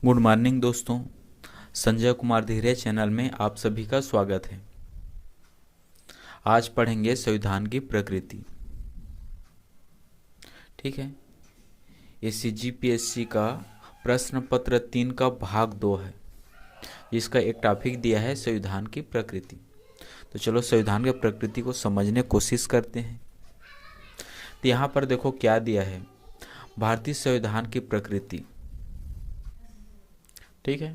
Good morning दोस्तों। संजय कुमार धीरे channel में आप सभी का स्वागत है। आज पढ़ेंगे संविधान की प्रकृति। ठीक है, ये CGPSC का प्रश्न पत्र 3 का भाग 2 है, जिसका एक टॉपिक दिया है संविधान की प्रकृति। तो चलो संविधान की प्रकृति को समझने की कोशिश करते हैं। तो यहाँ पर देखो क्या दिया है, भारतीय संविधान की प्रकृति। ठीक है,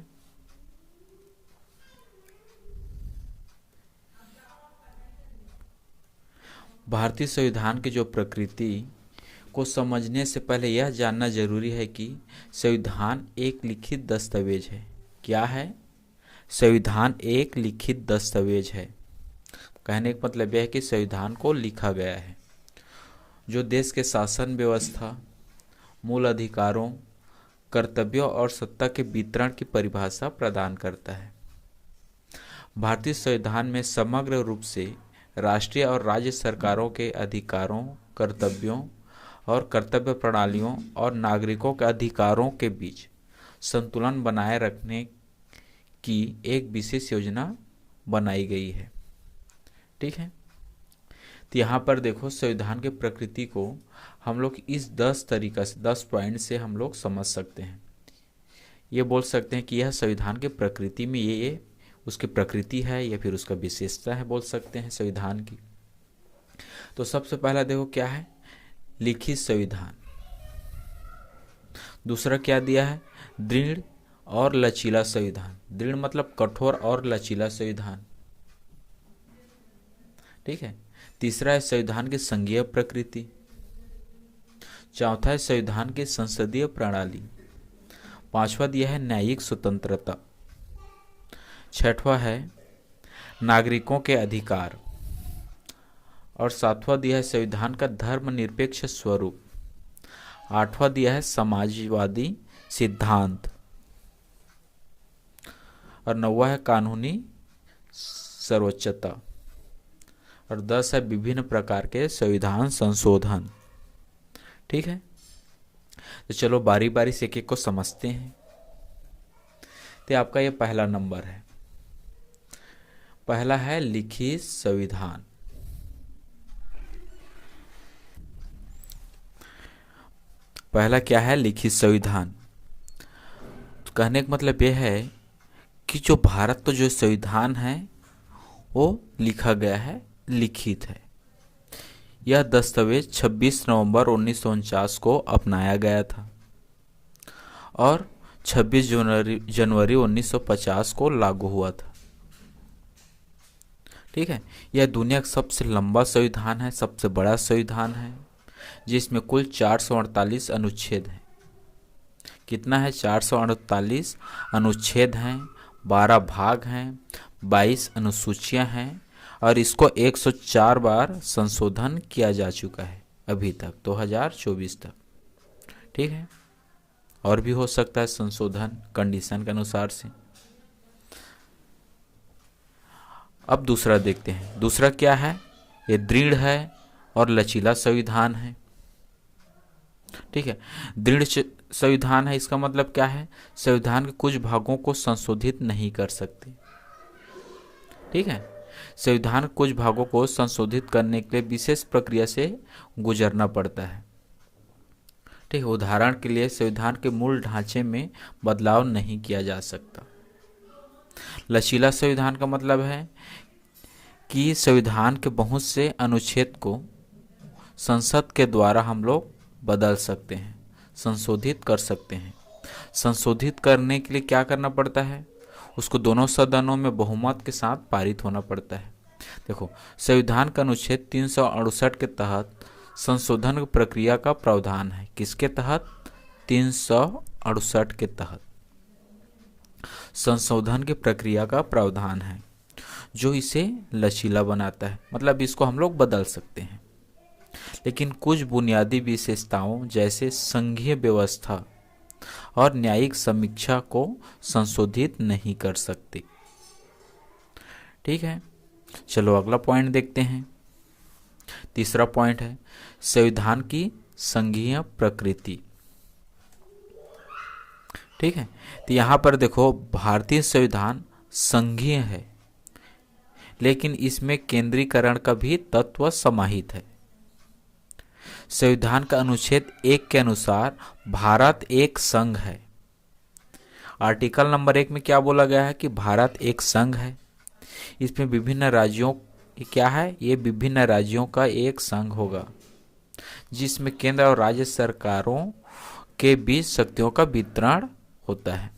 भारतीय संविधान की जो प्रकृति को समझने से पहले यह जानना जरूरी है कि संविधान एक लिखित दस्तावेज है। क्या है? संविधान एक लिखित दस्तावेज है। कहने का मतलब यह है कि संविधान को लिखा गया है, जो देश के शासन व्यवस्था, मूल अधिकारों, कर्तव्यों और सत्ता के वितरण की परिभाषा प्रदान करता है। भारतीय संविधान में समग्र रूप से राष्ट्रीय और राज्य सरकारों के अधिकारों, कर्तव्यों और कर्तव्य प्रणालियों और नागरिकों के अधिकारों के बीच संतुलन बनाए रखने की एक विशेष योजना बनाई गई है। ठीक है, तो यहाँ पर देखो संविधान के प्रकृति को हम लोग इस 10 तरीका से 10 पॉइंट से हम लोग समझ सकते हैं। ये बोल सकते हैं कि यह संविधान के प्रकृति में ये उसकी प्रकृति है या फिर उसका विशेषता है, बोल सकते हैं संविधान की। तो सबसे पहला देखो क्या है, लिखित संविधान। दूसरा क्या दिया है, दृढ़ और लचीला संविधान। दृढ़ मतलब कठोर और लचीला संविधान। ठीक है, तीसरा है संविधान की संघीय प्रकृति। चौथा है संविधान की संसदीय प्रणाली। पांचवा दिया है न्यायिक स्वतंत्रता। छठवां है नागरिकों के अधिकार। और सातवां दिया है संविधान का धर्मनिरपेक्ष स्वरूप। आठवां दिया है समाजवादी सिद्धांत। और नौवां है कानूनी सर्वोच्चता। और 10 है विभिन्न प्रकार के संविधान संशोधन। ठीक है, तो चलो बारी बारी से एक एक को समझते हैं। तो आपका ये पहला नंबर है, पहला है लिखित संविधान। पहला क्या है, लिखित संविधान। तो कहने का मतलब यह है कि जो भारत का जो संविधान है वो लिखा गया है, लिखित है। यह दस्तावेज 26 नवंबर 1949 को अपनाया गया था और 26 जनवरी 1950 को लागू हुआ था। ठीक है, यह दुनिया का सबसे लंबा संविधान है, सबसे बड़ा संविधान है, जिसमें कुल 448 अनुच्छेद हैं। कितना है? 448 अनुच्छेद हैं, 12 भाग हैं, 22 अनुसूचियां हैं और इसको 104 बार संशोधन किया जा चुका है अभी तक, 2024 तक। ठीक है, और भी हो सकता है संशोधन कंडीशन के अनुसार से। अब दूसरा देखते हैं। दूसरा क्या है, ये दृढ़ है और लचीला संविधान है। ठीक है, दृढ़ संविधान है, इसका मतलब क्या है, संविधान के कुछ भागों को संशोधित नहीं कर सकते। ठीक है, संविधान के कुछ भागों को संशोधित करने के लिए विशेष प्रक्रिया से गुजरना पड़ता है। ठीक है, उदाहरण के लिए संविधान के मूल ढांचे में बदलाव नहीं किया जा सकता। लचीला संविधान का मतलब है कि संविधान के बहुत से अनुच्छेद को संसद के द्वारा हम लोग बदल सकते हैं, संशोधित कर सकते हैं। संशोधित करने के लिए क्या करना पड़ता है, उसको दोनों सदनों में बहुमत के साथ पारित होना पड़ता है। देखो, संविधान का अनुच्छेद 368 के तहत संशोधन प्रक्रिया का प्रावधान है। किसके तहत? 368 के तहत संशोधन की प्रक्रिया का प्रावधान है, जो इसे लचीला बनाता है। मतलब इसको हम लोग बदल सकते हैं, लेकिन कुछ बुनियादी विशेषताओं जैसे संघीय व्यवस्था और न्यायिक समीक्षा को संशोधित नहीं कर सकते। ठीक है, चलो अगला पॉइंट देखते हैं। तीसरा पॉइंट है संविधान की संघीय प्रकृति। ठीक है। तो यहाँ पर देखो भारतीय संविधान संघीय है, लेकिन इसमें केंद्रीकरण का भी तत्व समाहित है। संविधान का अनुच्छेद 1 के अनुसार भारत एक संघ है। आर्टिकल नंबर 1 में क्या बोला गया है कि भारत एक संघ है। इसमें विभिन्न राज्यों क्या है, ये विभिन्न राज्यों का एक संघ होगा जिसमें केंद्र और राज्य सरकारों के बीच शक्तियों का वितरण होता है।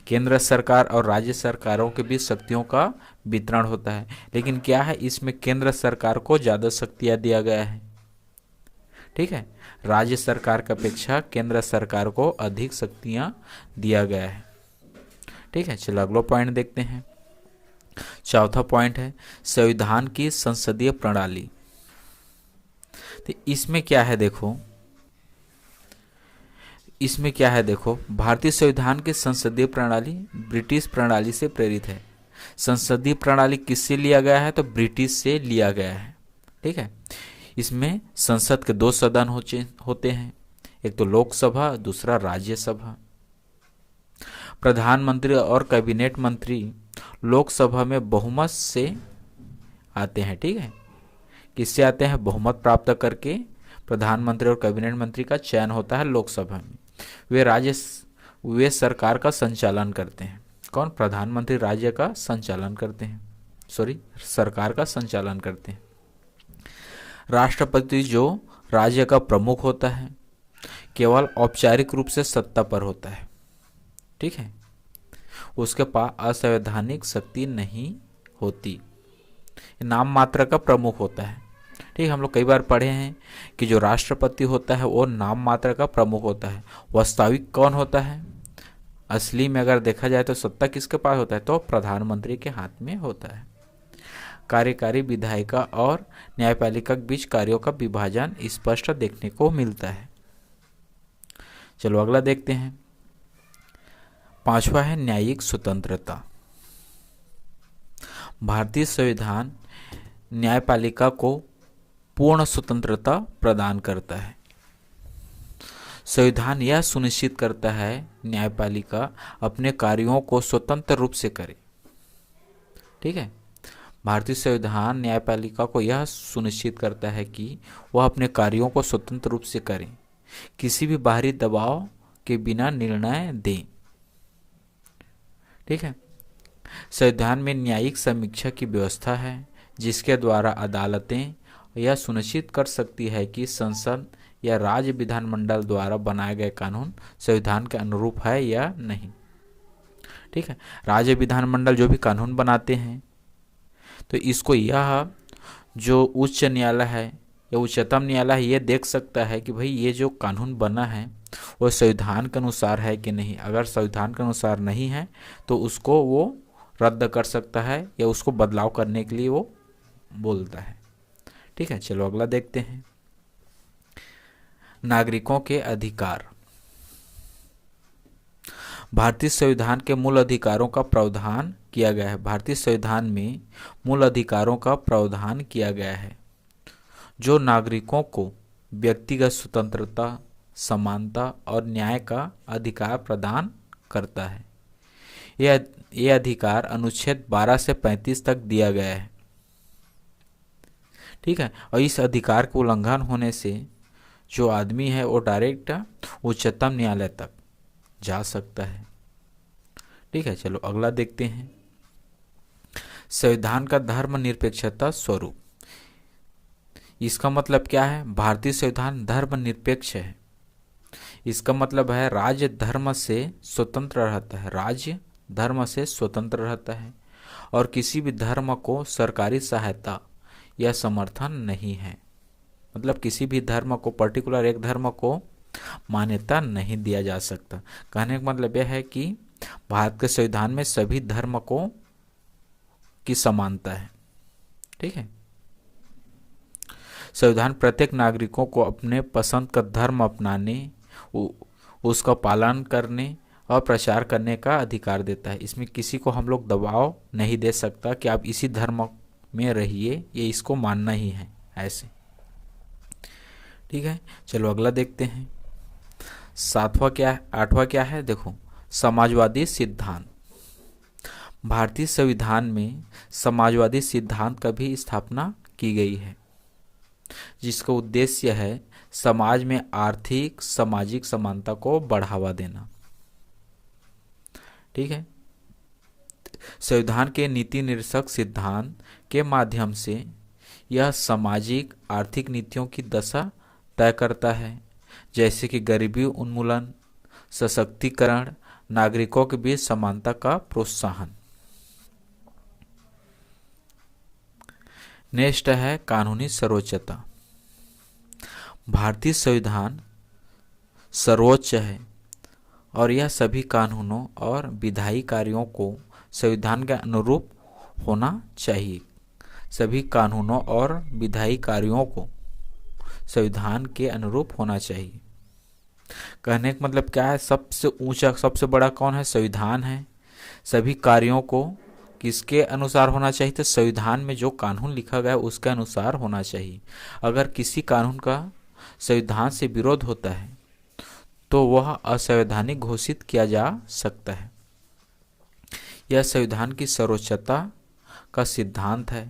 केंद्र सरकार और राज्य सरकारों के बीच शक्तियों का वितरण होता है, लेकिन क्या है, इसमें केंद्र सरकार को ज़्यादा शक्तियाँ दिया गया है। ठीक है, राज्य सरकार की अपेक्षा केंद्र सरकार को अधिक शक्तियाँ दिया गया है। ठीक है, चलो अगला पॉइंट देखते हैं। चौथा पॉइंट है संविधान की संसदीय प्रणाली। तो इसमें क्या है देखो, भारतीय संविधान की संसदीय प्रणाली ब्रिटिश प्रणाली से प्रेरित है। संसदीय प्रणाली किससे लिया गया है, तो ब्रिटिश से लिया गया है। ठीक है, इसमें संसद के 2 सदन होते हैं, एक तो लोकसभा, दूसरा राज्यसभा। प्रधानमंत्री और कैबिनेट मंत्री लोकसभा में बहुमत से आते हैं। ठीक है, किससे आते हैं, बहुमत प्राप्त करके प्रधानमंत्री और कैबिनेट मंत्री का चयन होता है लोकसभा में। वे सरकार का संचालन करते हैं। कौन, प्रधानमंत्री राज्य का संचालन करते हैं, सरकार का संचालन करते हैं। राष्ट्रपति जो राज्य का प्रमुख होता है केवल औपचारिक रूप से सत्ता पर होता है। ठीक है, उसके पास असंवैधानिक शक्ति नहीं होती, नाम मात्र का प्रमुख होता है। ठीक, हम लोग कई बार पढ़े हैं कि जो राष्ट्रपति होता है वो नाम मात्र का प्रमुख होता है। वास्तविक कौन होता है, असली में अगर देखा जाए तो सत्ता किसके पास होता है, तो प्रधानमंत्री के हाथ में होता है। कार्यकारी, विधायिका और न्यायपालिका के बीच कार्यों का विभाजन स्पष्ट देखने को मिलता है। चलो अगला देखते हैं। 5वां है न्यायिक स्वतंत्रता। भारतीय संविधान न्यायपालिका को पूर्ण स्वतंत्रता प्रदान करता है। संविधान यह सुनिश्चित करता है न्यायपालिका अपने कार्यों को स्वतंत्र रूप से करे। ठीक है, भारतीय संविधान न्यायपालिका को यह सुनिश्चित करता है कि वह अपने कार्यों को स्वतंत्र रूप से करे, किसी भी बाहरी दबाव के बिना निर्णय दें। ठीक है, संविधान में न्यायिक समीक्षा की व्यवस्था है जिसके द्वारा अदालतें यह सुनिश्चित कर सकती है कि संसद या राज्य विधानमंडल द्वारा बनाए गए कानून संविधान के अनुरूप है या नहीं। ठीक है, राज्य विधानमंडल जो भी कानून बनाते हैं तो इसको यह जो उच्च न्यायालय है या उच्चतम न्यायालय है ये देख सकता है कि भाई ये जो कानून बना है वो संविधान के अनुसार है कि नहीं। अगर संविधान के अनुसार नहीं है तो उसको वो रद्द कर सकता है या उसको बदलाव करने के लिए वो बोलता है। ठीक है, चलो अगला देखते हैं। नागरिकों के अधिकार। भारतीय संविधान के मूल अधिकारों का प्रावधान किया गया है। भारतीय संविधान में मूल अधिकारों का प्रावधान किया गया है जो नागरिकों को व्यक्तिगत स्वतंत्रता, समानता और न्याय का अधिकार प्रदान करता है। यह अधिकार अनुच्छेद 12 से 35 तक दिया गया है। ठीक है, और इस अधिकार के उल्लंघन होने से जो आदमी है वो डायरेक्ट उच्चतम न्यायालय तक जा सकता है। ठीक है, चलो अगला देखते हैं। संविधान का धर्मनिरपेक्षता स्वरूप। इसका मतलब क्या है, भारतीय संविधान धर्मनिरपेक्ष है। इसका मतलब है राज्य धर्म से स्वतंत्र रहता है, राज्य धर्म से स्वतंत्र रहता है और किसी भी धर्म को सरकारी सहायता या समर्थन नहीं है। मतलब किसी भी धर्म को, पर्टिकुलर एक धर्म को मान्यता नहीं दिया जा सकता। कहने का मतलब यह है कि भारत के संविधान में सभी धर्म को की समानता है। ठीक है, संविधान प्रत्येक नागरिकों को अपने पसंद का धर्म अपनाने, उसका पालन करने और प्रचार करने का अधिकार देता है। इसमें किसी को हम लोग दबाव नहीं दे सकता कि आप इसी धर्म में रहिए, ये इसको मानना ही है ऐसे। ठीक है, चलो अगला देखते हैं। 8वां क्या है देखो, समाजवादी सिद्धांत। भारतीय संविधान में समाजवादी सिद्धांत का भी स्थापना की गई है, जिसका उद्देश्य है समाज में आर्थिक सामाजिक समानता को बढ़ावा देना। ठीक है। संविधान के नीति निर्देशक सिद्धांत के माध्यम से यह सामाजिक आर्थिक नीतियों की दशा तय करता है, जैसे कि गरीबी उन्मूलन, सशक्तिकरण, नागरिकों के बीच समानता का प्रोत्साहन। नेक्स्ट है कानूनी सर्वोच्चता। भारतीय संविधान सर्वोच्च है और यह सभी कानूनों और विधायी कार्यों को संविधान के अनुरूप होना चाहिए। सभी कानूनों और विधायी कार्यों को संविधान के अनुरूप होना चाहिए। कहने का मतलब क्या है? सबसे ऊंचा सबसे बड़ा कौन है? संविधान है। सभी कार्यों को किसके अनुसार होना चाहिए? तो संविधान में जो कानून लिखा गया है उसके अनुसार होना चाहिए। अगर किसी कानून का संविधान से विरोध होता है तो वह असंवैधानिक घोषित किया जा सकता है। यह संविधान की सर्वोच्चता का सिद्धांत है,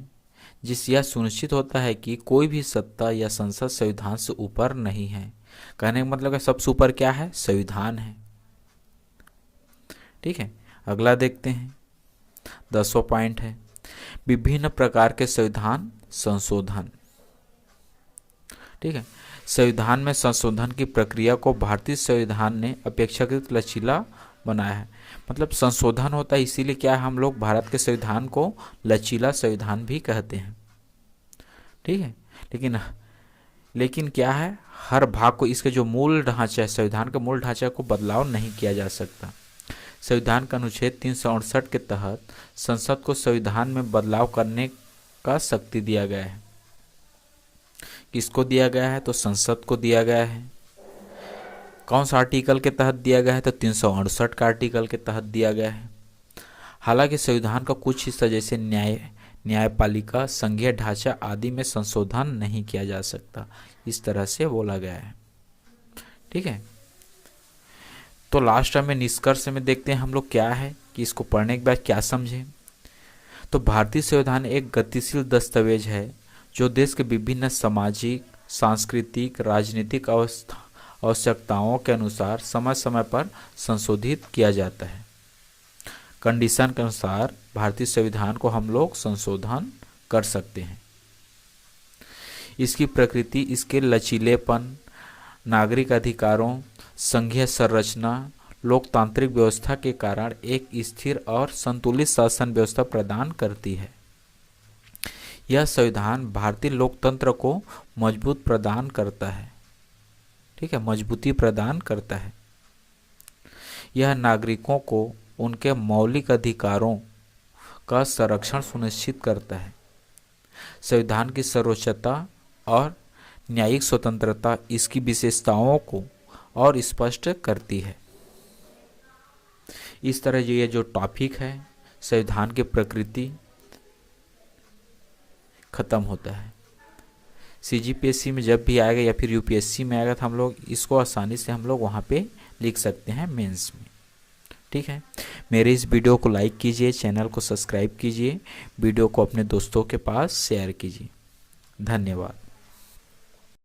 जिससे यह सुनिश्चित होता है कि कोई भी सत्ता या संसद संविधान से ऊपर नहीं है। कहने का मतलब है सबसे ऊपर क्या है? संविधान है। ठीक है। अगला देखते हैं, 10वां पॉइंट है विभिन्न प्रकार के संविधान संशोधन। ठीक है। संविधान में संशोधन की प्रक्रिया को भारतीय संविधान ने अपेक्षाकृत लचीला बनाया है। मतलब संशोधन होता है, इसीलिए क्या है, हम लोग भारत के संविधान को लचीला संविधान भी कहते हैं। ठीक है। लेकिन क्या है, हर भाग को, इसके जो मूल ढांचा है, संविधान के मूल ढांचे को बदलाव नहीं किया जा सकता। संविधान का अनुच्छेद 368 के तहत संसद को संविधान में बदलाव करने का शक्ति दिया गया है। किसको दिया गया है? तो संसद को दिया गया है। कौन सा आर्टिकल के तहत दिया गया है? तो 368 का आर्टिकल के तहत दिया गया है। हालांकि संविधान का कुछ हिस्सा जैसे न्यायपालिका, संघीय ढांचा आदि में संशोधन नहीं किया जा सकता, इस तरह से बोला गया है। ठीक है। तो लास्ट में निष्कर्ष में देखते हैं हम लोग क्या है कि इसको पढ़ने के बाद क्या समझें। तो भारतीय संविधान एक गतिशील दस्तावेज है जो देश के विभिन्न सामाजिक, सांस्कृतिक, राजनीतिक आवश्यकताओं के अनुसार समय समय पर संशोधित किया जाता है। कंडीशन के अनुसार भारतीय संविधान को हम लोग संशोधन कर सकते हैं। इसकी प्रकृति, इसके लचीलेपन, नागरिक अधिकारों, संघीय संरचना, लोकतांत्रिक व्यवस्था के कारण एक स्थिर और संतुलित शासन व्यवस्था प्रदान करती है। यह संविधान भारतीय लोकतंत्र को मजबूत प्रदान करता है। ठीक है, मजबूती प्रदान करता है। यह नागरिकों को उनके मौलिक अधिकारों का संरक्षण सुनिश्चित करता है। संविधान की सर्वोच्चता और न्यायिक स्वतंत्रता इसकी विशेषताओं को और स्पष्ट करती है। इस तरह ये जो टॉपिक है संविधान की प्रकृति खत्म होता है। सीजीपीएससी में जब भी आएगा या फिर यूपीएससी में आएगा तो हम लोग इसको आसानी से हम लोग वहाँ पे लिख सकते हैं मेंस में। ठीक है। मेरे इस वीडियो को लाइक कीजिए, चैनल को सब्सक्राइब कीजिए, वीडियो को अपने दोस्तों के पास शेयर कीजिए। धन्यवाद।